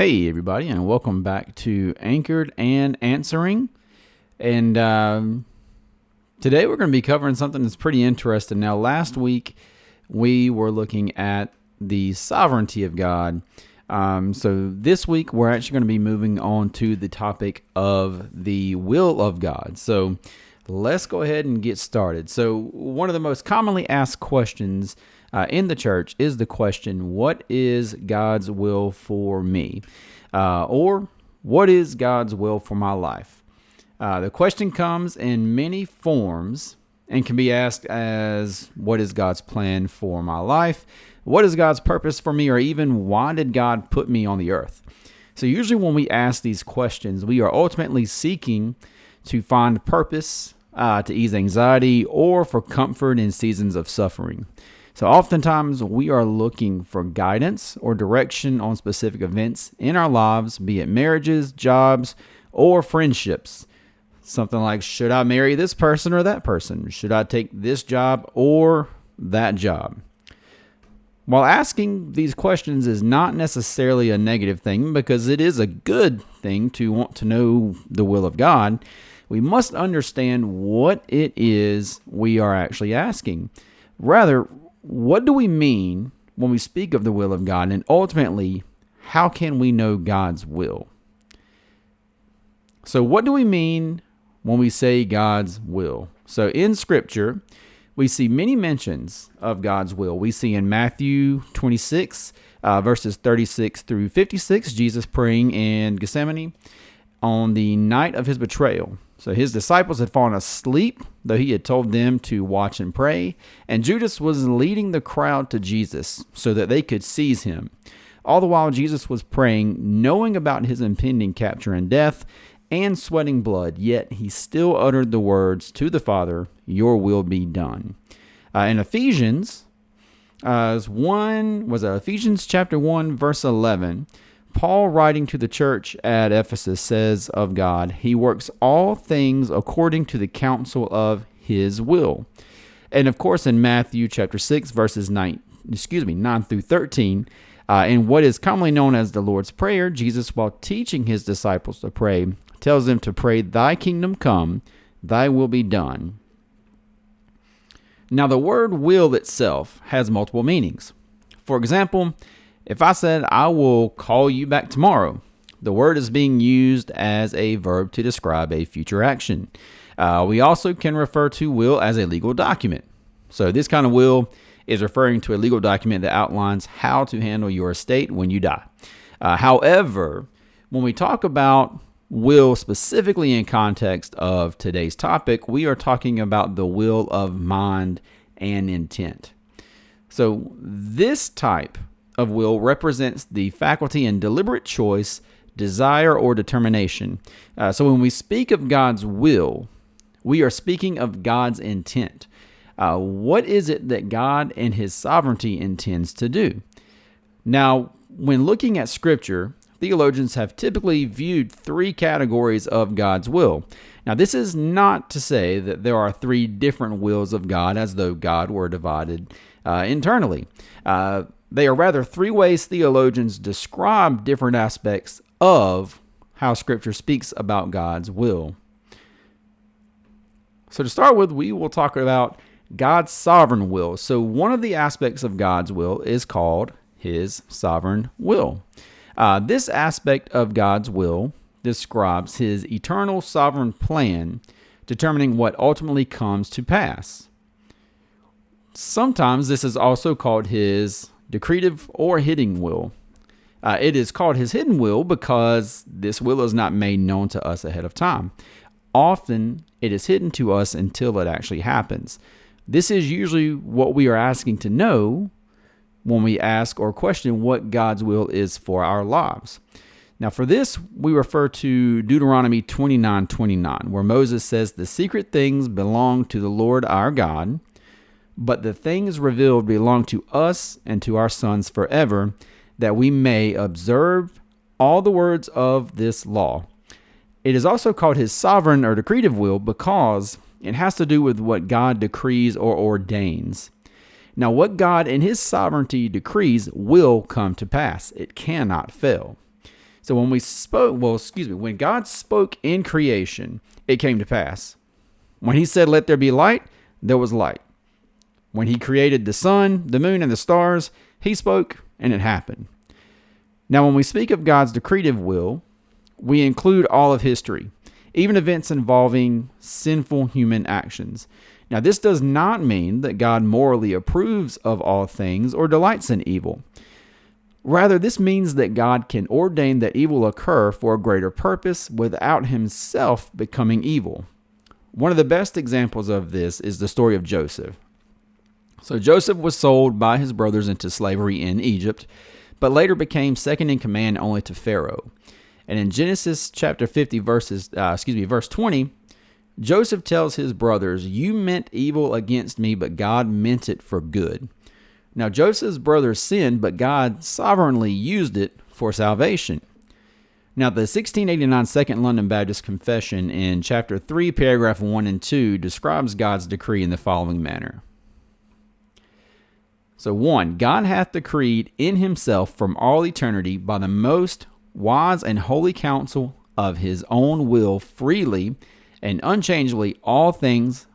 Hey, everybody, and welcome back to Anchored and Answering. And today we're going to be covering something that's pretty interesting. Now, last week we were looking at the sovereignty of God. So this week we're actually going to be moving on to the topic of the will of God. So let's go ahead and get started. So one of the most commonly asked questions in the church is the question, what is God's will for me? Or what is God's will for my life? The question comes in many forms and can be asked as, what is God's plan for my life? What is God's purpose for me? Or even, why did God put me on the earth? So usually when we ask these questions, we are ultimately seeking to find purpose, to ease anxiety, or for comfort in seasons of suffering. So oftentimes we are looking for guidance or direction on specific events in our lives, be it marriages, jobs, or friendships. Something like, should I marry this person or that person? Should I take this job or that job? While asking these questions is not necessarily a negative thing, because it is a good thing to want to know the will of God, we must understand what it is we are actually asking. Rather, what do we mean when we speak of the will of God? And ultimately, how can we know God's will? So what do we mean when we say God's will? So in Scripture, we see many mentions of God's will. We see in Matthew 26, verses 36 through 56, Jesus praying in Gethsemane on the night of his betrayal. So his disciples had fallen asleep, though he had told them to watch and pray, and Judas was leading the crowd to Jesus so that they could seize him. All the while Jesus was praying, knowing about his impending capture and death, and sweating blood, yet he still uttered the words to the Father, "Your will be done." In Ephesians, Ephesians chapter 1, verse 11, Paul, writing to the church at Ephesus, says of God, "He works all things according to the counsel of his will." And of course, in Matthew chapter 6, verses 9 through 13, in what is commonly known as the Lord's Prayer, Jesus, while teaching his disciples to pray, tells them to pray, "Thy kingdom come, thy will be done." Now, the word will itself has multiple meanings. For example, if I said, "I will call you back tomorrow," the word is being used as a verb to describe a future action. We also can refer to will as a legal document. So this kind of will is referring to a legal document that outlines how to handle your estate when you die. However, when we talk about will specifically in context of today's topic, we are talking about the will of mind and intent. So this type of will represents the faculty in deliberate choice, desire, or determination. So when we speak of God's will, we are speaking of God's intent. What is it that God in his sovereignty intends to do? Now, when looking at Scripture, theologians have typically viewed three categories of God's will. Now, this is not to say that there are three different wills of God as though God were divided internally. They are rather three ways theologians describe different aspects of how Scripture speaks about God's will. So to start with, we will talk about God's sovereign will. So one of the aspects of God's will is called his sovereign will. This aspect of God's will describes his eternal sovereign plan, determining what ultimately comes to pass. Sometimes this is also called his decretive or hidden will. It is called his hidden will because this will is not made known to us ahead of time. Often it is hidden to us until it actually happens. This is usually what we are asking to know when we ask or question what God's will is for our lives. Now, for this, we refer to Deuteronomy 29:29, where Moses says, "The secret things belong to the Lord our God, but the things revealed belong to us and to our sons forever, that we may observe all the words of this law." It is also called his sovereign or decretive will because it has to do with what God decrees or ordains. Now, what God in his sovereignty decrees will come to pass. It cannot fail. So when God spoke in creation, it came to pass. When he said, "Let there be light," there was light. When he created the sun, the moon, and the stars, he spoke and it happened. Now, when we speak of God's decretive will, we include all of history, even events involving sinful human actions. Now, this does not mean that God morally approves of all things or delights in evil. Rather, this means that God can ordain that evil occur for a greater purpose without himself becoming evil. One of the best examples of this is the story of Joseph. So Joseph was sold by his brothers into slavery in Egypt, but later became second in command only to Pharaoh. And in Genesis chapter 50, verse 20, Joseph tells his brothers, "You meant evil against me, but God meant it for good." Now, Joseph's brothers sinned, but God sovereignly used it for salvation. Now, the 1689 Second London Baptist Confession in chapter 3, paragraph 1 and 2 describes God's decree in the following manner. So 1, God hath decreed in himself from all eternity by the most wise and holy counsel of his own will freely and unchangeably all things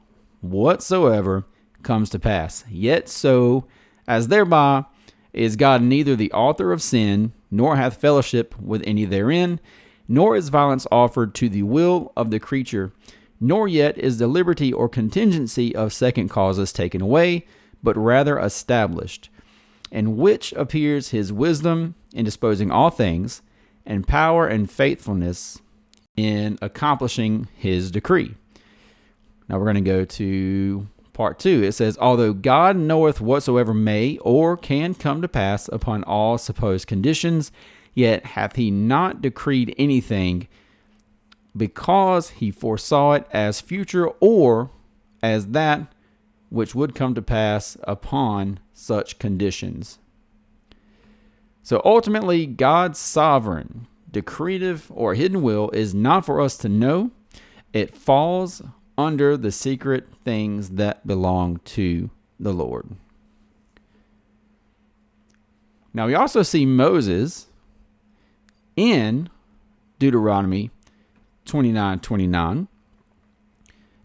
whatsoever comes to pass. Yet so as thereby is God neither the author of sin, nor hath fellowship with any therein, nor is violence offered to the will of the creature, nor yet is the liberty or contingency of second causes taken away, but rather established, in which appears his wisdom in disposing all things, and power and faithfulness in accomplishing his decree. Now we're going to go to part 2. It says, "Although God knoweth whatsoever may or can come to pass upon all supposed conditions, yet hath he not decreed anything because he foresaw it as future or as that which would come to pass upon such conditions." So ultimately, God's sovereign, decretive, or hidden will is not for us to know. It falls under the secret things that belong to the Lord. Now we also see Moses in Deuteronomy 29:29.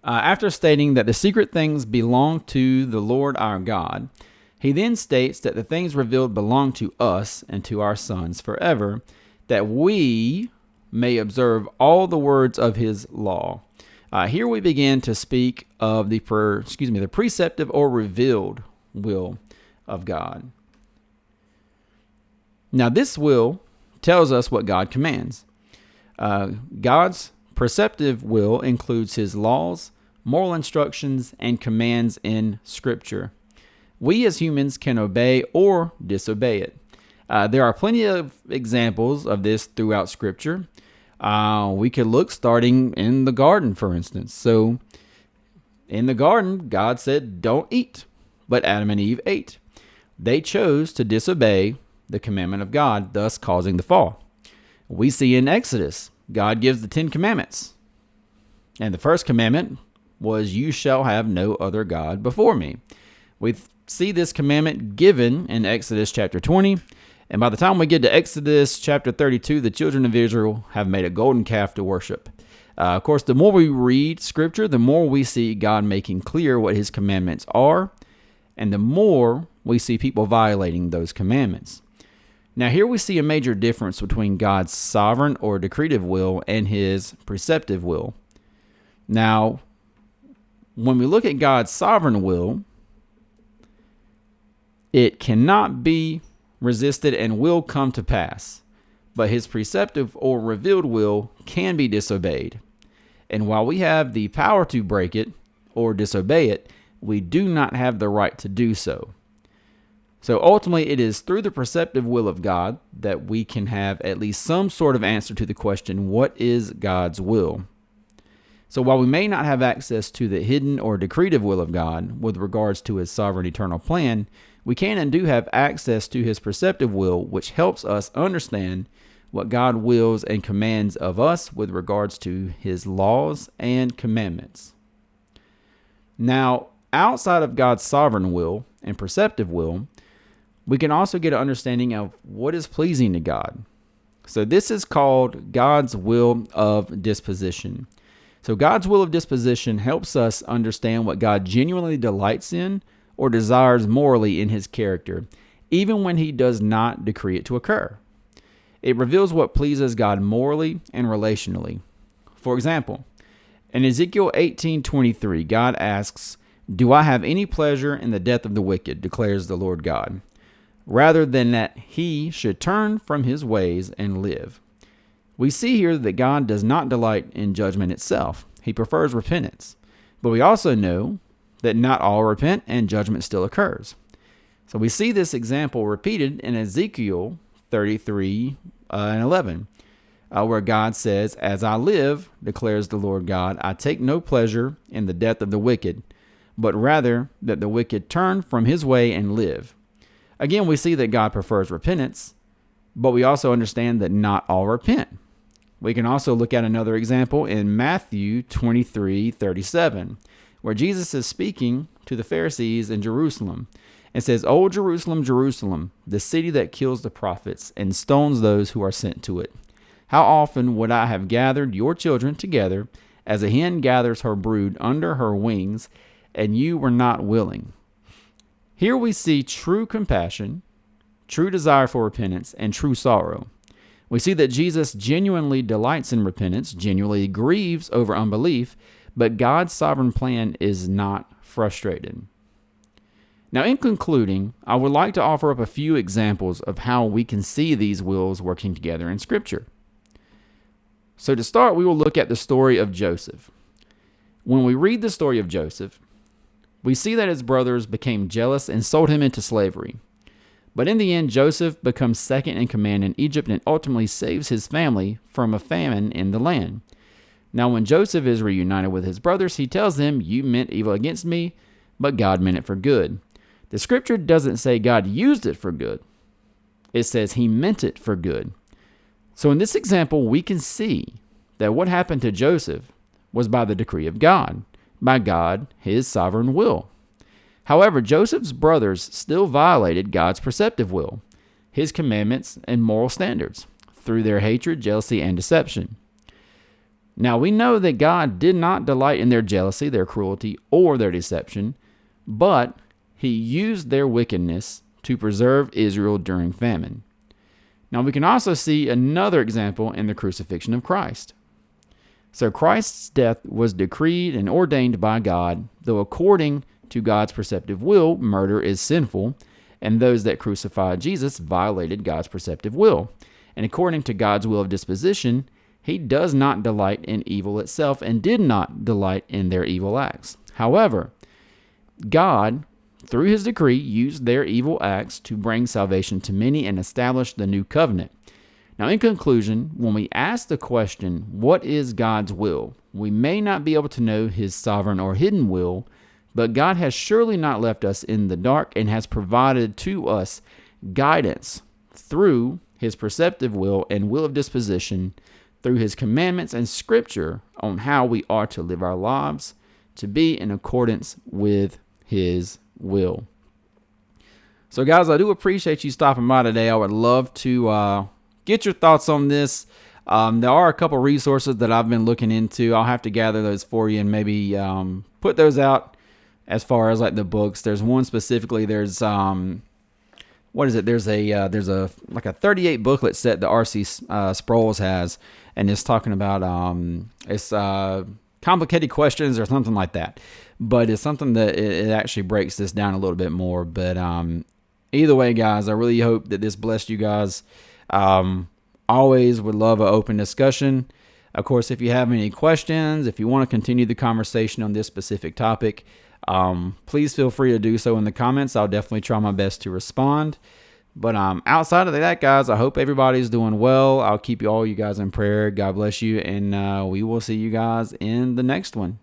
After stating that the secret things belong to the Lord our God, he then states that the things revealed belong to us and to our sons forever, that we may observe all the words of his law. Here we begin to speak of the preceptive or revealed will of God. Now, this will tells us what God commands. God's preceptive will includes his laws, moral instructions, and commands in Scripture. We as humans can obey or disobey it. There are plenty of examples of this throughout Scripture. We could look starting in the garden, for instance. So in the garden, God said, "Don't eat," but Adam and Eve ate. They chose to disobey the commandment of God, thus causing the fall. We see in Exodus, God gives the 10 commandments. And the first commandment was, "You shall have no other God before me." We see this commandment given in Exodus chapter 20. And by the time we get to Exodus chapter 32, the children of Israel have made a golden calf to worship. Of course, the more we read Scripture, the more we see God making clear what his commandments are, and the more we see people violating those commandments. Now, here we see a major difference between God's sovereign or decretive will and his preceptive will. Now, when we look at God's sovereign will, it cannot be resisted and will come to pass, but his preceptive or revealed will can be disobeyed. And while we have the power to break it or disobey it, we do not have the right to do so. So ultimately, it is through the preceptive will of God that we can have at least some sort of answer to the question, what is God's will? So while we may not have access to the hidden or decretive will of God with regards to his sovereign eternal plan, we can and do have access to his preceptive will, which helps us understand what God wills and commands of us with regards to his laws and commandments. Now, outside of God's sovereign will and preceptive will, we can also get an understanding of what is pleasing to God. So this is called God's will of disposition. So God's will of disposition helps us understand what God genuinely delights in or desires morally in his character, even when he does not decree it to occur. It reveals what pleases God morally and relationally. For example, in Ezekiel 18:23, God asks, "Do I have any pleasure in the death of the wicked, declares the Lord God, rather than that he should turn from his ways and live?" We see here that God does not delight in judgment itself. He prefers repentance. But we also know that not all repent and judgment still occurs. So we see this example repeated in Ezekiel 33:11, where God says, "As I live, declares the Lord God, I take no pleasure in the death of the wicked, but rather that the wicked turn from his way and live." Again, we see that God prefers repentance, but we also understand that not all repent. We can also look at another example in Matthew 23:37, where Jesus is speaking to the Pharisees in Jerusalem. It says, "O Jerusalem, Jerusalem, the city that kills the prophets and stones those who are sent to it. How often would I have gathered your children together as a hen gathers her brood under her wings, and you were not willing." Here we see true compassion, true desire for repentance, and true sorrow. We see that Jesus genuinely delights in repentance, genuinely grieves over unbelief, but God's sovereign plan is not frustrated. Now, in concluding, I would like to offer up a few examples of how we can see these wills working together in Scripture. So to start, we will look at the story of Joseph. When we read the story of Joseph, we see that his brothers became jealous and sold him into slavery. But in the end, Joseph becomes second in command in Egypt and ultimately saves his family from a famine in the land. Now, when Joseph is reunited with his brothers, he tells them, "You meant evil against me, but God meant it for good." The scripture doesn't say God used it for good. It says he meant it for good. So in this example, we can see that what happened to Joseph was by the decree of God, by God, his sovereign will. However, Joseph's brothers still violated God's preceptive will, his commandments and moral standards, through their hatred, jealousy, and deception. Now we know that God did not delight in their jealousy, their cruelty, or their deception, but he used their wickedness to preserve Israel during famine. Now we can also see another example in the crucifixion of Christ. So Christ's death was decreed and ordained by God, though according to God's preceptive will, murder is sinful, and those that crucified Jesus violated God's preceptive will. And according to God's will of disposition, he does not delight in evil itself and did not delight in their evil acts. However, God, through his decree, used their evil acts to bring salvation to many and establish the new covenant. Now, in conclusion, when we ask the question, what is God's will? We may not be able to know his sovereign or hidden will, but God has surely not left us in the dark and has provided to us guidance through his preceptive will and will of disposition, through his commandments and scripture on how we are to live our lives to be in accordance with his will. So guys, I do appreciate you stopping by today. I would love to get your thoughts on this. There are a couple resources that I've been looking into. I'll have to gather those for you and maybe put those out as far as like the books. There's one specifically. There's what is it? There's a like a 38 booklet set that R.C. Sproul's has, and it's talking about it's complicated questions or something like that. But it's something that it actually breaks this down a little bit more. But either way, guys, I really hope that this blessed you guys. Always would love an open discussion. Of course, if you have any questions, if you want to continue the conversation on this specific topic, please feel free to do so in the comments. I'll definitely try my best to respond. But outside of that, guys, I hope everybody's doing well. I'll keep all you guys in prayer. God bless you, and we will see you guys in the next one.